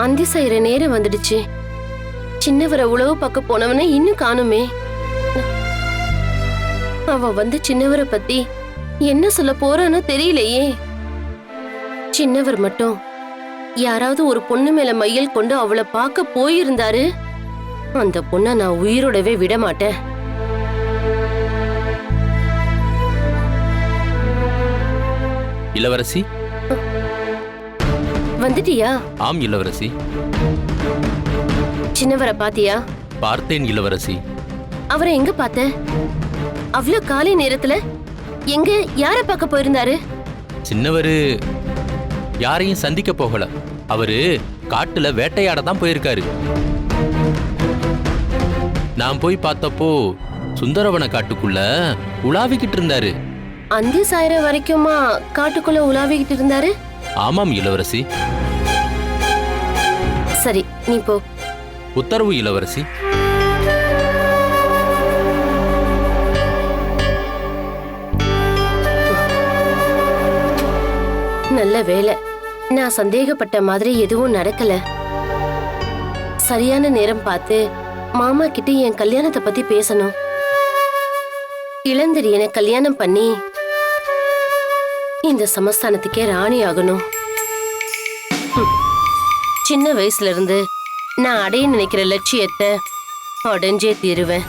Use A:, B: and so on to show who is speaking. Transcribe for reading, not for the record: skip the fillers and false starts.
A: அந்தி செய்யற நேரம் வந்துடுச்சு. சின்னவரை உழவு பார்க்க போனவனை இன்னும் காணுமே. அவ வந்து சின்னவரை பத்தி என்ன சொல்ல போறான்னு தெரியலையே. சின்னவர் மட்டும் யாராவது ஒரு பொண்ணு மேல மையல் கொண்டு அவளை பார்க்க போயிருந்தாரு, அந்த பொண்ணை நான் உயிரோடவே விட மாட்டேன்.
B: இளவரசி,
A: வந்துட்டியா?
B: ஆம் இளவரசி.
A: சின்னவரை பாத்தியா?
B: பார்த்தேன் இளவரசி.
A: அவரை எங்க பார்த்த? அவ்வளவு காலை நேரத்துல எங்க யார பார்க்க போயிருந்தாரு?
B: சின்னவரு யாரையும் சந்திக்க போகல. அவரு காட்டுல வேட்டையாட தான் போயிருக்காரு. நான் போய் பார்த்தப்போ சுந்தரவன காட்டுக்குள்ள உலாவிக்கிட்டு இருந்தாரு.
A: அந்தி சாயற வரைக்குமா காட்டுக்குள்ள உலாவிக்கிட்டு இருந்தாரு?
B: ஆமாம் இளவரசி.
A: சரி, நீ போ.
B: உத்தரவு இளவரசி.
A: நல்ல வேலை, நான் சந்தேகப்பட்ட மாதிரி எதுவும் நடக்கல. சரியான நேரம் பார்த்து மாமா கிட்ட என் கல்யாணத்தை பத்தி பேசணும். இளந்தரியனை கல்யாணம் பண்ணி இந்த சமஸ்தானத்துக்கே ராணி ஆகணும். சின்ன வயசுல இருந்து நான் அடைய நினைக்கிற லட்சியத்தை அடைஞ்சே தீருவேன்.